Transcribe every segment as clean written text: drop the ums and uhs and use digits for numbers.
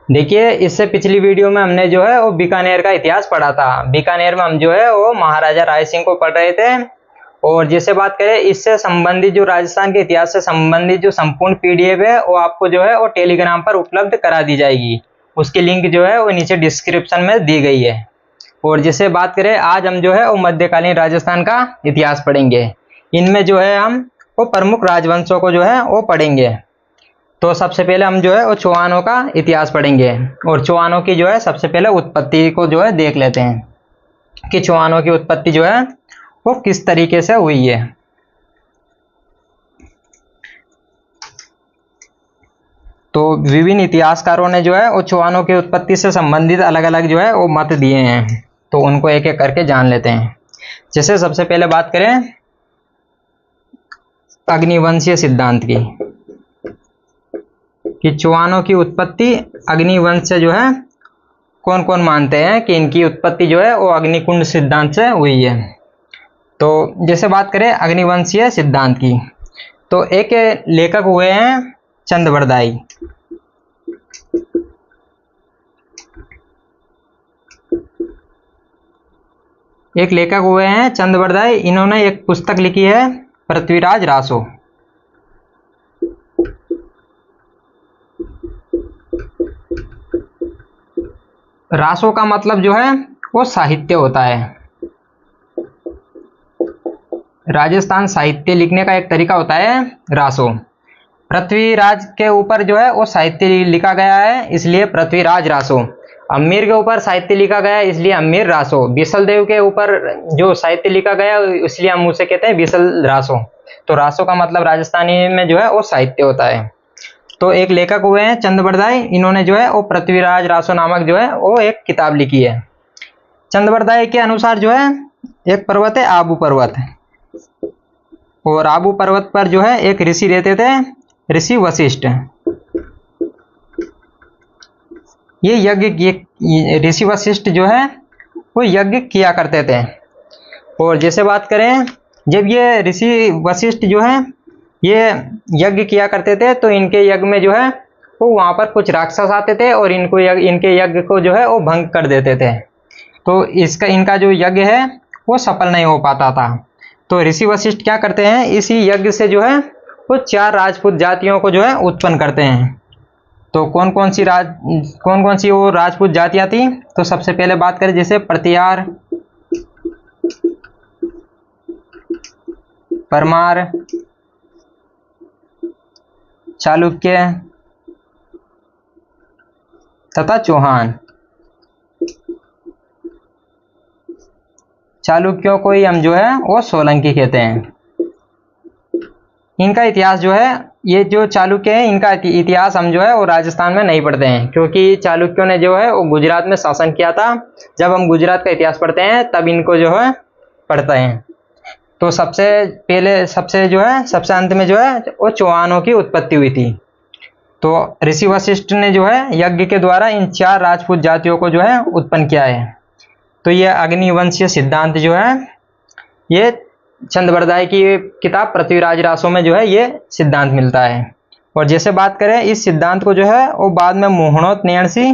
देखिए, इससे पिछली वीडियो में हमने जो है वो बीकानेर का इतिहास पढ़ा था। बीकानेर में हम जो है वो महाराजा राय सिंह को पढ़ रहे थे। और जैसे बात करें इससे संबंधित जो राजस्थान के इतिहास से संबंधित जो संपूर्ण पीडीएफ है वो आपको जो है वो टेलीग्राम पर उपलब्ध करा दी जाएगी। उसकी लिंक जो है वो नीचे डिस्क्रिप्शन में दी गई है। और जैसे बात करें आज हम जो है वो मध्यकालीन राजस्थान का इतिहास पढ़ेंगे। इनमें जो है हम वो प्रमुख राजवंशों को जो है वो पढ़ेंगे। तो सबसे पहले हम जो है वो चौहानों का इतिहास पढ़ेंगे और चौहानों की जो है सबसे पहले उत्पत्ति को जो है देख लेते हैं कि चौहानों की उत्पत्ति जो है वो किस तरीके से हुई है। तो विभिन्न इतिहासकारों ने जो है वो चौहानों की उत्पत्ति से संबंधित अलग अलग जो है वो मत दिए हैं। तो उनको एक एक करके जान लेते हैं। जैसे सबसे पहले बात करें अग्निवंशीय सिद्धांत की कि चौहानों की उत्पत्ति अग्निवंश से जो है कौन कौन मानते हैं कि इनकी उत्पत्ति जो है वो अग्निकुंड सिद्धांत से हुई है। तो जैसे बात करें अग्निवंशीय सिद्धांत की तो एक लेखक हुए हैं चंद्रबरदाई। एक लेखक हुए हैं चंद्रबरदाई। इन्होंने एक पुस्तक लिखी है पृथ्वीराज रासो। रासो का मतलब जो है वो साहित्य होता है। राजस्थान साहित्य लिखने का एक तरीका होता है रासो। पृथ्वीराज के ऊपर जो है वो साहित्य लिखा गया है इसलिए पृथ्वीराज रासो। अमीर के ऊपर साहित्य लिखा गया है इसलिए अमीर रासो। बिसल देव के ऊपर जो साहित्य लिखा गया है इसलिए हम उसे कहते हैं बिसल रासो। तो रासो का मतलब राजस्थानी में जो है वो साहित्य होता है। तो एक लेखक हुए हैं चंद्रबरदाई। इन्होंने जो है वो पृथ्वीराज रासो नामक जो है वो एक किताब लिखी है। चंद्रबरदाई के अनुसार जो है एक पर्वत है आबू पर्वत और आबू पर्वत पर जो है एक ऋषि रहते थे, ऋषि वशिष्ठ। ये यज्ञ ऋषि वशिष्ठ जो है वो यज्ञ किया करते थे। और जैसे बात करें जब ये ऋषि वशिष्ठ जो है ये यज्ञ किया करते थे तो इनके यज्ञ में जो है वो वहां पर कुछ राक्षस आते थे और इनके यज्ञ को जो है वो भंग कर देते थे। तो इनका जो यज्ञ है वो सफल नहीं हो पाता था। तो ऋषि वशिष्ठ क्या करते हैं इसी यज्ञ से जो है वो 4 राजपूत जातियों को जो है उत्पन्न करते हैं। तो कौन कौन सी वो राजपूत जातियां थी। तो सबसे पहले बात करें जैसे प्रतिहार, परमार, चालुक्य तथा चौहान। चालुक्यों को ही हम जो है वो सोलंकी कहते हैं। इनका इतिहास जो है ये जो चालुक्य है इनका इतिहास हम जो है वो राजस्थान में नहीं पढ़ते हैं क्योंकि चालुक्यों ने जो है वो गुजरात में शासन किया था। जब हम गुजरात का इतिहास पढ़ते हैं तब इनको जो है पढ़ते हैं। तो सबसे अंत में जो है वो चौहानों की उत्पत्ति हुई थी। तो ऋषि वशिष्ठ ने जो है यज्ञ के द्वारा इन 4 राजपूत जातियों को जो है उत्पन्न किया है। तो ये अग्निवंशीय सिद्धांत जो है ये चंद्रबरदाई की किताब पृथ्वीराज रासो में जो है ये सिद्धांत मिलता है। और जैसे बात करें इस सिद्धांत को जो है वो बाद में मोहनोत नैणसी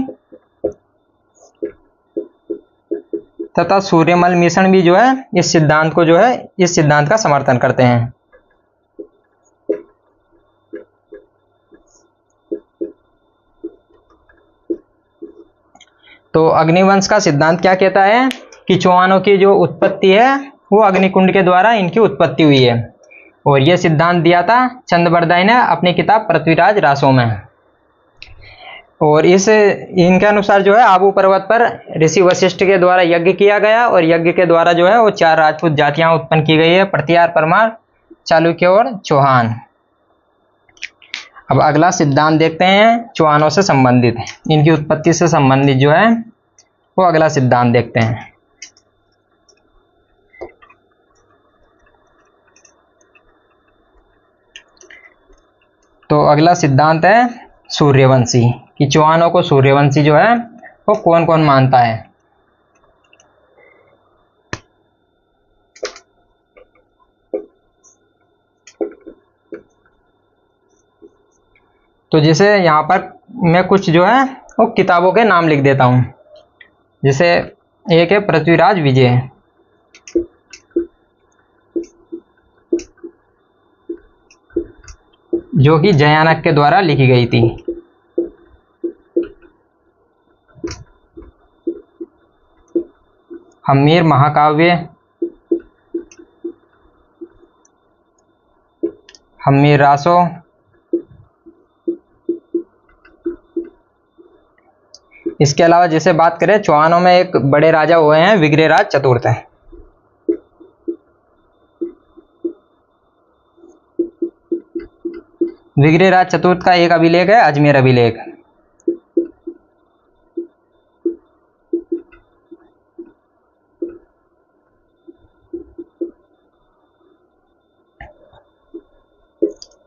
तथा सूर्यमल मिश्रण भी जो है इस सिद्धांत का समर्थन करते हैं। तो अग्निवंश का सिद्धांत क्या कहता है कि चौहानों की जो उत्पत्ति है वो अग्निकुंड के द्वारा इनकी उत्पत्ति हुई है। और यह सिद्धांत दिया था चंद्रबरदाई ने अपनी किताब पृथ्वीराज रासो में। और इनके अनुसार जो है आबू पर्वत पर ऋषि वशिष्ठ के द्वारा यज्ञ किया गया और यज्ञ के द्वारा जो है वो 4 राजपूत जातियां उत्पन्न की गई है, प्रतिहार, परमार, चालुक्य और चौहान। अब अगला सिद्धांत देखते हैं चौहानों से संबंधित, इनकी उत्पत्ति से संबंधित जो है वो अगला सिद्धांत देखते हैं। तो अगला सिद्धांत है सूर्यवंशी कि चौहानों को सूर्यवंशी जो है वो कौन कौन मानता है। तो जैसे यहाँ पर मैं कुछ जो है वो किताबों के नाम लिख देता हूँ। जैसे एक है पृथ्वीराज विजय, जो कि जयानक के द्वारा लिखी गई थी। हम्मीर महाकाव्य, हम्मीर रासो, इसके अलावा जैसे बात करें चौहानों में एक बड़े राजा हुए हैं विग्रहराज चतुर्थ। विग्रहराज चतुर्थ का एक अभिलेख है अजमेर अभिलेख।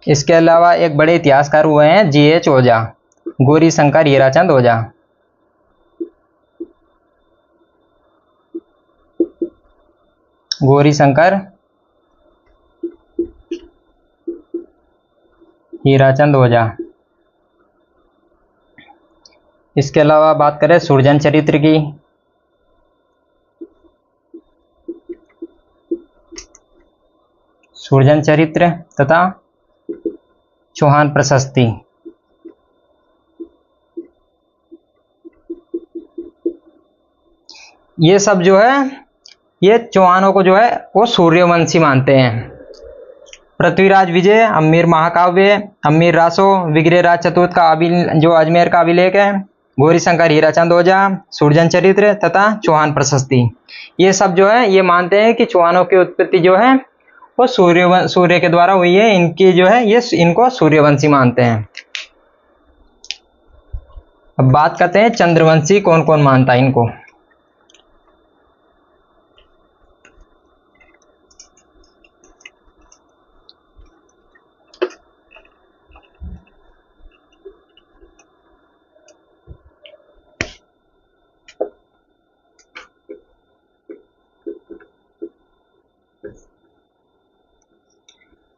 इसके अलावा एक बड़े इतिहासकार हुए हैं G.H. ओझा, गौरी शंकर हीराचंद ओझा। गौरी शंकर हीराचंद ओझा। इसके अलावा बात करें सुरजन चरित्र की, सुरजन चरित्र तथा चौहान प्रशस्ति। ये सब जो है ये चौहानों को जो है वो सूर्यवंशी मानते हैं। पृथ्वीराज विजय, हम्मीर महाकाव्य, हम्मीर रासो, विग्रहराज चतुर्थ का जो अजमेर का अभिलेख है, गौरी शंकर हीराचंद ओझा, सुरजन चरित्र तथा चौहान प्रशस्ति, ये सब जो है ये मानते हैं कि चौहानों की उत्पत्ति जो है वो सूर्य के द्वारा हुई है। इनकी जो है ये इनको सूर्यवंशी मानते हैं। अब बात करते हैं चंद्रवंशी कौन कौन मानता है इनको।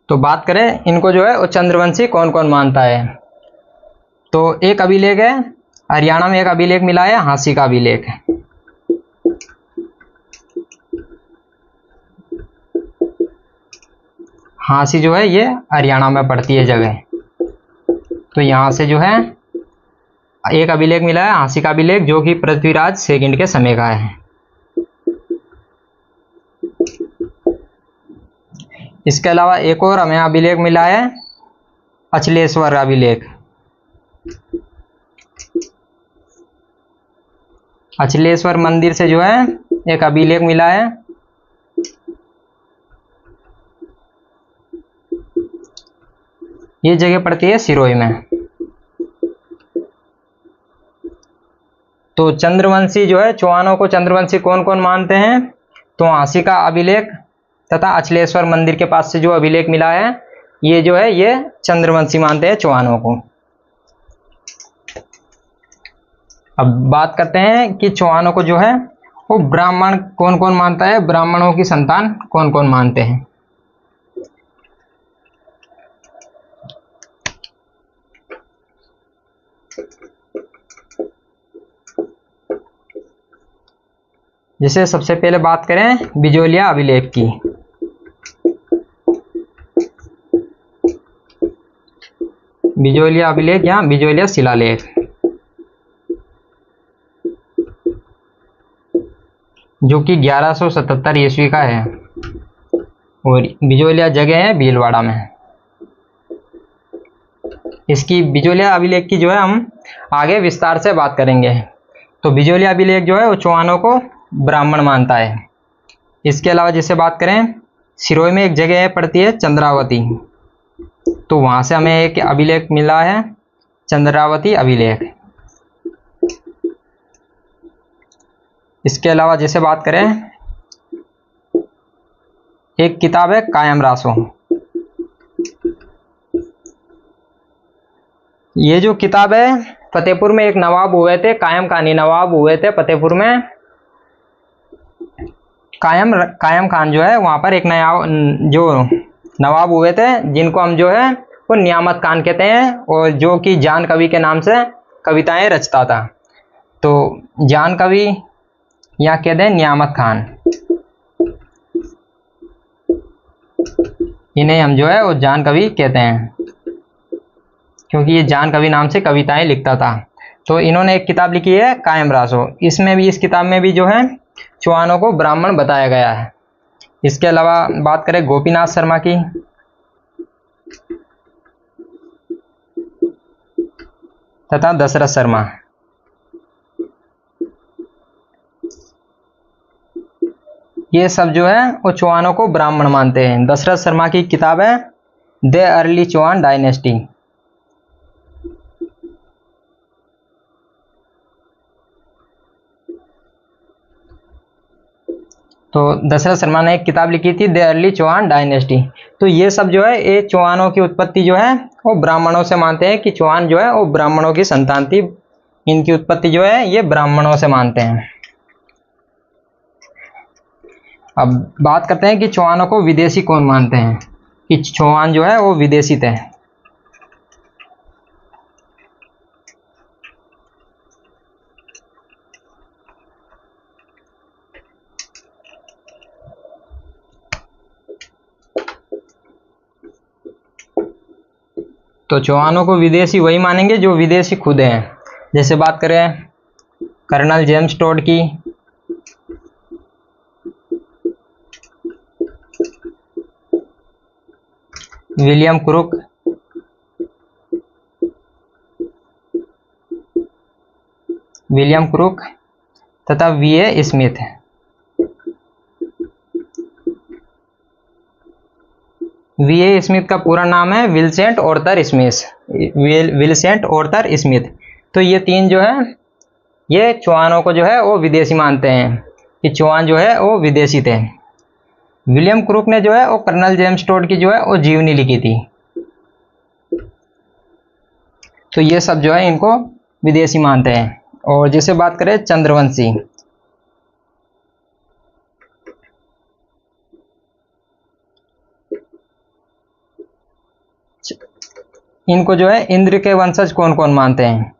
तो बात करें इनको जो है वो चंद्रवंशी कौन कौन मानता है। तो एक अभिलेख है हरियाणा में, एक अभिलेख मिला है हाँसी का अभिलेख। हाँसी जो है ये हरियाणा में पड़ती है जगह। तो यहाँ से जो है एक अभिलेख मिला है हाँसी का अभिलेख, जो कि पृथ्वीराज सेकंड के समय का है। इसके अलावा एक और हमें अभिलेख मिला है अचलेश्वर अभिलेख। अचलेश्वर मंदिर से जो है एक अभिलेख मिला है। ये जगह पड़ती है सिरोही में। तो चंद्रवंशी जो है चौहानों को चंद्रवंशी कौन कौन मानते हैं, तो हाँसी का अभिलेख तथा अचलेश्वर मंदिर के पास से जो अभिलेख मिला है ये जो है ये चंद्रवंशी मानते हैं चौहानों को। अब बात करते हैं कि चौहानों को जो है वो ब्राह्मण कौन कौन मानता है, ब्राह्मणों की संतान कौन कौन मानते हैं। जैसे सबसे पहले बात करें बिजोलिया अभिलेख की। बिजोलिया अभिलेख या बिजोलिया शिलालेख, जो कि 1177 ईस्वी का है और बिजोलिया जगह है भीलवाड़ा में। इसकी बिजोलिया अभिलेख की जो है हम आगे विस्तार से बात करेंगे। तो बिजोलिया अभिलेख जो है वो चौहानों को ब्राह्मण मानता है। इसके अलावा जैसे बात करें सिरोही में एक जगह है पड़ती है चंद्रावती, तो वहां से हमें एक अभिलेख मिला है चंद्रावती अभिलेख। इसके अलावा जैसे बात करें एक किताब है कायम रासो। ये जो किताब है फतेहपुर में एक नवाब हुए थे, कायम खानी नवाब हुए थे फतेहपुर में। कायम खान जो है वहां पर एक नया जो नवाब हुए थे जिनको हम जो है वो नियामत खान कहते हैं, और जो कि जान कवि के नाम से कविताएं रचता था। तो जान कवि या कहते हैं नियामत खान, इन्हें हम जो है वो जान कवि कहते हैं, क्योंकि ये जान कवि नाम से कविताएं लिखता था। तो इन्होंने एक किताब लिखी है कायम रासो, इसमें भी, इस किताब में भी जो है चौहानों को ब्राह्मण बताया गया है। इसके अलावा बात करें गोपीनाथ शर्मा की, तथा दशरथ शर्मा, ये सब जो है वो चौहानों को ब्राह्मण मानते हैं। दशरथ शर्मा की किताब है द अर्ली चौहान डायनेस्टी। तो दशरथ शर्मा ने एक किताब लिखी थी द अर्ली चौहान डायनेस्टी। तो ये सब जो है ये चौहानों की उत्पत्ति जो है वो ब्राह्मणों से मानते हैं कि चौहान जो है वो ब्राह्मणों की संतान थी, इनकी उत्पत्ति जो है ये ब्राह्मणों से मानते हैं। अब बात करते हैं कि चौहानों को विदेशी कौन मानते हैं, कि चौहान जो है वो विदेशी थे। तो चौहानों को विदेशी वही मानेंगे जो विदेशी खुद हैं। जैसे बात करें कर्नल जेम्स टोड की, विलियम क्रुक, तथा वीए स्मिथ। वीए स्मिथ का पूरा नाम है विल्सेंट ऑर्थर स्मिथ, विल्सेंट ऑर्थर स्मिथ। तो ये तीन जो है ये चौहानों को जो है वो विदेशी मानते हैं, कि चौहान जो है वो विदेशी थे। विलियम क्रुक ने जो है वो कर्नल जेम्स टोड की जो है वो जीवनी लिखी थी। तो ये सब जो है इनको विदेशी मानते हैं। और जैसे बात करें चंद्रवंशी, इनको जो है इंद्र के वंशज कौन कौन मानते हैं,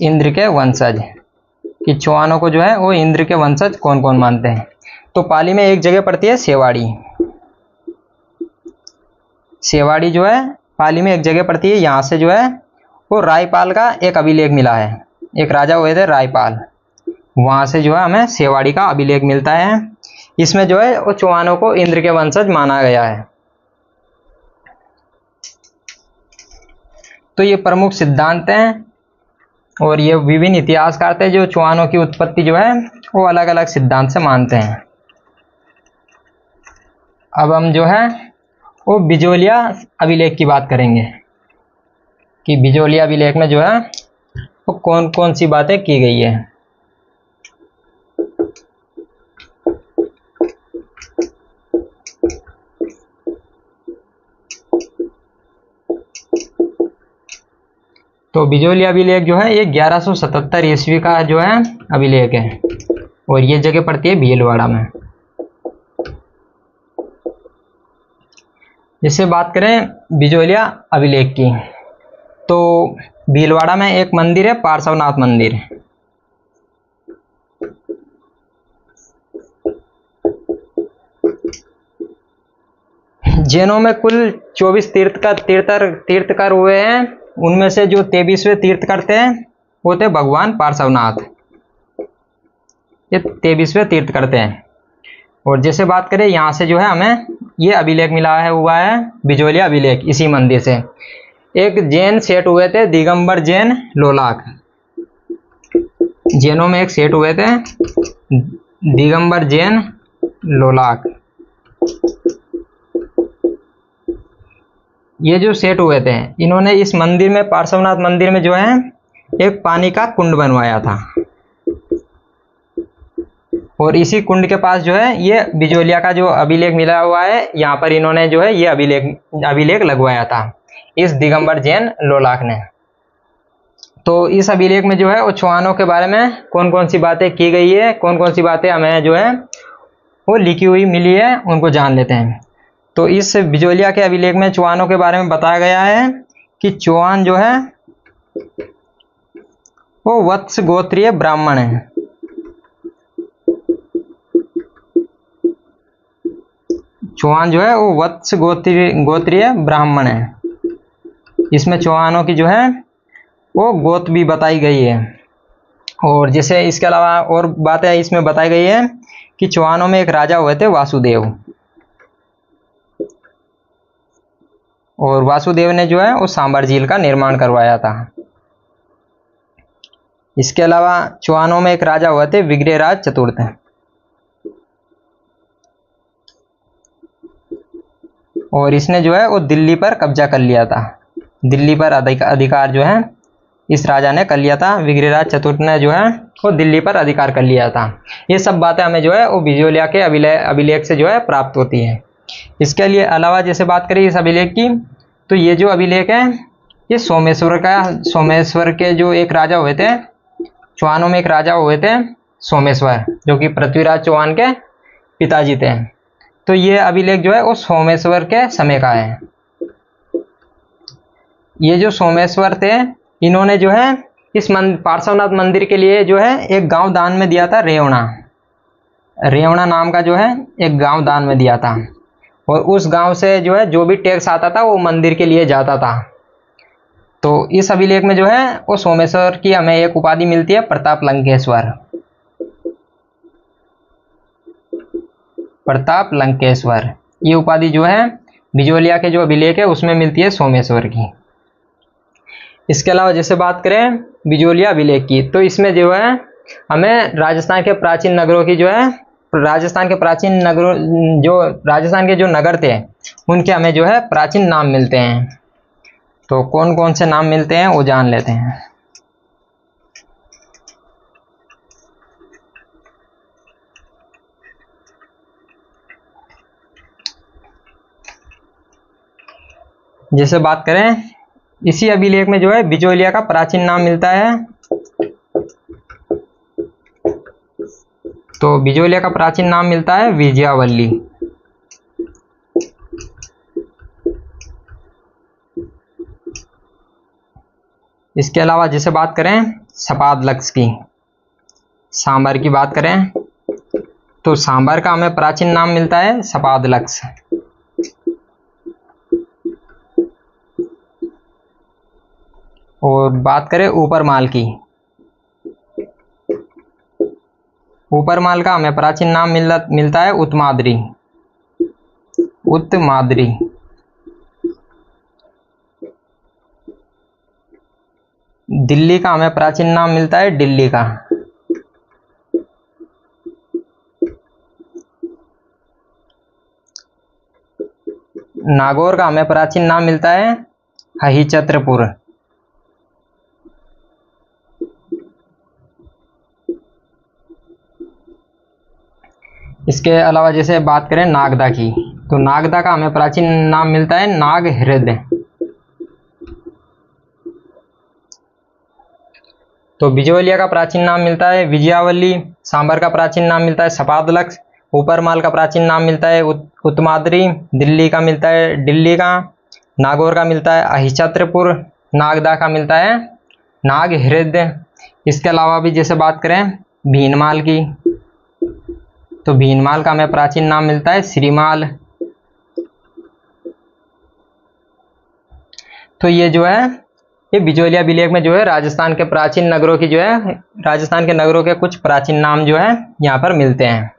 इंद्र के वंशज, कि चौहानों को जो है वो इंद्र के वंशज कौन कौन मानते हैं। तो पाली में एक जगह पड़ती है सेवाड़ी, सेवाड़ी जो है पाली में एक जगह पड़ती है। यहाँ से जो है वो रायपाल का एक अभिलेख मिला है, एक राजा हुए थे रायपाल, वहाँ से जो है हमें सेवाड़ी का अभिलेख मिलता है। इसमें जो है वो चौहानों को इंद्र के वंशज माना गया है। तो ये प्रमुख सिद्धांत हैं और ये विभिन्न इतिहासकार थे जो चौहानों की उत्पत्ति जो है वो अलग अलग सिद्धांत से मानते हैं। अब हम जो है वो बिजोलिया अभिलेख की बात करेंगे, कि बिजोलिया अभिलेख में जो है वो कौन कौन सी बातें की गई है। तो बिजोलिया अभिलेख जो है ये 1177 ईस्वी का जो है अभिलेख है और ये जगह पड़ती है भीलवाड़ा में। जैसे बात करें बिजोलिया अभिलेख की, तो भीलवाड़ा में एक मंदिर है पार्श्वनाथ मंदिर। जैनों में कुल 24 तीर्थकर हुए हैं, उनमें से जो 23वें तीर्थकर थे वो थे भगवान पार्श्वनाथ, ये 23वें तीर्थकर थे। और जैसे बात करें यहाँ से जो है हमें ये अभिलेख मिला है, हुआ है बिजोलिया अभिलेख इसी मंदिर से। एक जैन सेठ हुए थे दिगंबर जैन लोलाक, जैनों में एक सेठ हुए थे दिगंबर जैन लोलाक। ये जो सेठ हुए थे इन्होंने इस मंदिर में, पार्श्वनाथ मंदिर में जो है एक पानी का कुंड बनवाया था और इसी कुंड के पास जो है ये बिजोलिया का जो अभिलेख मिला हुआ है, यहाँ पर इन्होंने जो है ये अभिलेख लगवाया था इस दिगंबर जैन लोलाक ने। तो इस अभिलेख में जो है वो चौहानों के बारे में कौन कौन सी बातें की गई है, कौन कौन सी बातें हमें जो है वो लिखी हुई मिली है, उनको जान लेते हैं। तो इस बिजोलिया के अभिलेख में चौहानों के बारे में बताया गया है कि चौहान जो है वो वत्स गोत्रीय ब्राह्मण है। चौहान जो है वो वत्स गोत्रीय ब्राह्मण है। इसमें चौहानों की जो है वो गोत्र भी बताई गई है। और जैसे इसके अलावा और बातें इसमें बताई गई है कि चौहानों में एक राजा हुए थे वासुदेव, और वासुदेव ने जो है वो सांबर झील का निर्माण करवाया था। इसके अलावा चौहानों में एक राजा हुए थे विग्रहराज चतुर्थ, और इसने जो है वो दिल्ली पर कब्जा कर लिया था। दिल्ली पर अधिकार जो है इस राजा ने कर लिया था। विग्रहराज चतुर्थ ने जो है वो दिल्ली पर अधिकार कर लिया था। ये सब बातें हमें जो है वो बिजोलिया के अभिलेख से जो है प्राप्त होती है। इसके लिए अलावा जैसे बात करें इस अभिलेख की, तो ये जो अभिलेख है ये सोमेश्वर के जो एक राजा हुए थे, चौहानों में एक राजा हुए थे सोमेश्वर, जो कि पृथ्वीराज चौहान के पिताजी थे। तो ये अभिलेख जो है वो सोमेश्वर के समय का है। ये जो सोमेश्वर थे इन्होंने जो है इस पार्श्वनाथ मंदिर के लिए जो है एक गांव दान में दिया था, रेवणा नाम का जो है एक गांव दान में दिया था। और उस गांव से जो है जो भी टैक्स आता था वो मंदिर के लिए जाता था। तो इस अभिलेख में जो है वो सोमेश्वर की हमें एक उपाधि मिलती है, प्रताप लंकेश्वर। प्रताप लंकेश्वर ये उपाधि जो है बिजोलिया के जो अभिलेख है उसमें मिलती है सोमेश्वर की। इसके अलावा जैसे बात करें बिजोलिया अभिलेख की, तो इसमें जो है हमें राजस्थान के प्राचीन नगरों की जो है राजस्थान के जो नगर थे उनके हमें जो है प्राचीन नाम मिलते हैं। तो कौन कौन से नाम मिलते हैं वो जान लेते हैं। जैसे बात करें इसी अभिलेख में जो है बिजोलिया का प्राचीन नाम मिलता है। तो बिजोलिया का प्राचीन नाम मिलता है विजयावल्ली। इसके अलावा जैसे बात करें सपादलक्ष की, सांबर की बात करें तो सांबर का हमें प्राचीन नाम मिलता है सपादलक्ष। और बात करें ऊपरमाल की, ऊपरमाल का हमें प्राचीन नाम मिलता है उत्तमाद्री। दिल्ली का हमें प्राचीन नाम मिलता है दिल्ली का। नागौर का हमें प्राचीन नाम मिलता है हहीचत्रपुर। इसके अलावा जैसे बात करें नागदा की, तो नागदा का हमें प्राचीन नाम मिलता है नागहृद। तो बिजोलिया का प्राचीन नाम मिलता है विजयावल्ली, सांबर का प्राचीन नाम मिलता है सपादलक्ष, ऊपरमाल का प्राचीन नाम मिलता है उत्तमाद्री, दिल्ली का मिलता है दिल्ली का, नागौर का मिलता है अहिछत्रपुर, नागदा का मिलता है नागहृद। इसके अलावा भी जैसे बात करें भीनमाल की, तो भीनमाल का हमें प्राचीन नाम मिलता है श्रीमाल। तो ये जो है ये बिजोलिया अभिलेख में जो है राजस्थान के प्राचीन नगरों की जो है राजस्थान के नगरों के कुछ प्राचीन नाम जो है यहाँ पर मिलते हैं।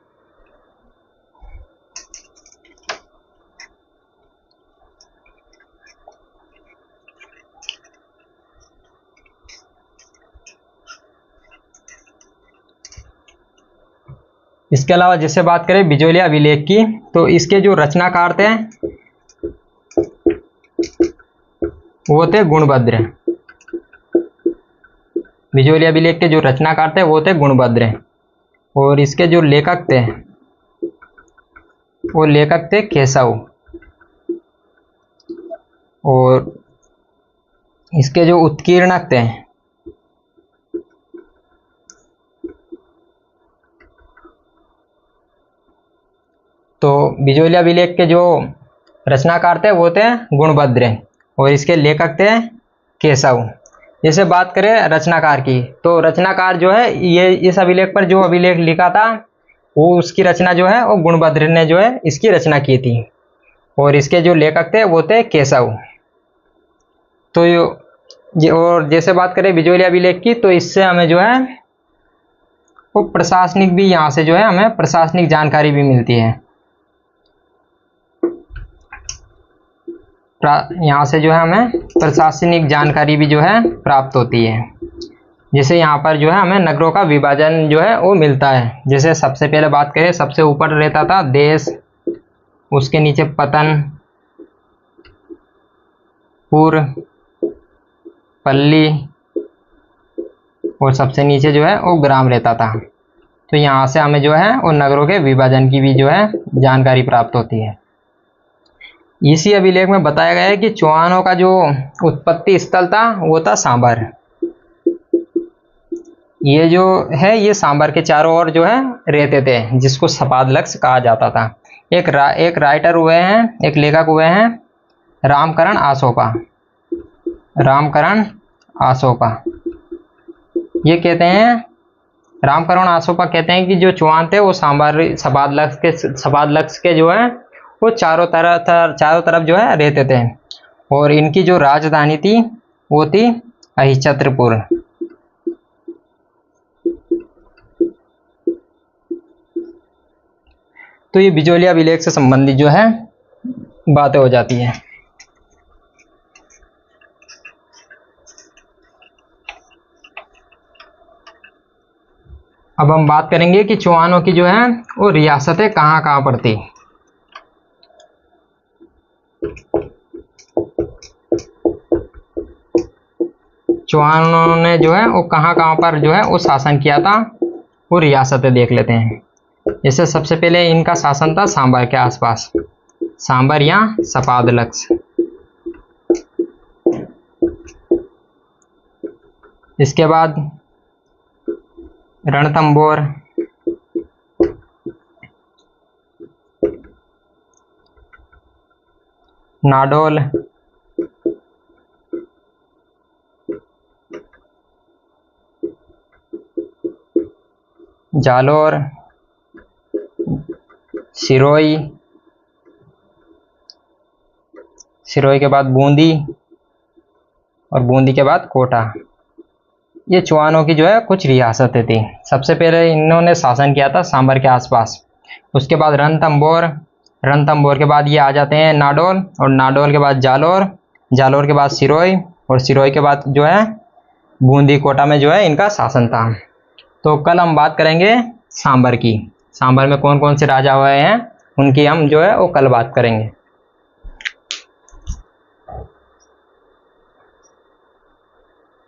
इसके अलावा जैसे बात करें बिजोलिया अभिलेख की, तो इसके जो रचनाकार थे वो थे गुणभद्र। बिजोलिया अभिलेख के जो रचनाकार थे वो थे गुणभद्र, और इसके जो लेखक थे वो लेखक थे केशव, और इसके जो उत्कीर्णक थे तो बिजोलिया अभिलेख के जो रचनाकार थे वो थे गुणभद्र और इसके लेखक थे केशव। जैसे बात करें रचनाकार की, तो रचनाकार जो है ये इस अभिलेख पर जो अभिलेख लिखा था वो उसकी रचना जो है वो गुणभद्र ने जो है इसकी रचना की थी, और इसके जो लेखक थे वो थे केशव। तो और जैसे बात करें बिजोली अभिलेख की, तो इससे हमें जो है वो प्रशासनिक भी, यहाँ से जो है हमें प्रशासनिक जानकारी भी मिलती है। यहाँ से जो है हमें प्रशासनिक जानकारी भी जो है प्राप्त होती है। जैसे यहाँ पर जो है हमें नगरों का विभाजन जो है वो मिलता है। जैसे सबसे पहले बात करें, सबसे ऊपर रहता था देश, उसके नीचे पतन, पुर, पल्ली, और सबसे नीचे जो है वो ग्राम रहता था। तो यहाँ से हमें जो है वो नगरों के विभाजन की भी जो है जानकारी प्राप्त होती है। इसी अभिलेख में बताया गया है कि चौहानों का जो उत्पत्ति स्थल था वो था सांबर। ये जो है ये सांबर के चारों ओर जो है रहते थे, जिसको सपादलक्ष कहा जाता था। एक राइटर हुए हैं, एक लेखक हुए हैं रामकरण आसोपा। रामकरण आसोपा ये कहते हैं, रामकरण आसोपा कहते हैं कि जो चौहान थे वो सपादलक्ष के जो है वो चारों तरफ जो है रहते थे, और इनकी जो राजधानी थी वो थी अहिछत्रपुर। तो ये बिजोली अभिलेख से संबंधित जो है बातें हो जाती है। अब हम बात करेंगे कि चौहानों की जो है वो रियासतें कहाँ कहाँ पड़ती। चौहानों ने जो है वो कहाँ कहाँ पर जो है वो शासन किया था, वो रियासतें देख लेते हैं। जैसे सबसे पहले इनका शासन था सांबर के आसपास, सांबर या सपादलक्ष। इसके बाद रणथंभौर, नाडोल, जालोर, सिरोही, सिरोही के बाद बूंदी, और बूंदी के बाद कोटा। ये चौहानों की जो है कुछ रियासतें थी। सबसे पहले इन्होंने शासन किया था सांबर के आसपास, उसके बाद रणथंभौर, रणथंभौर के बाद ये आ जाते हैं नाडोल, और नाडोल के बाद जालोर, जालोर के बाद सिरोही, और सिरोही के बाद जो है बूंदी कोटा में जो है इनका शासन था। तो कल हम बात करेंगे सांबर की। सांबर में कौन कौन से राजा हुए हैं उनकी हम जो है वो कल बात करेंगे।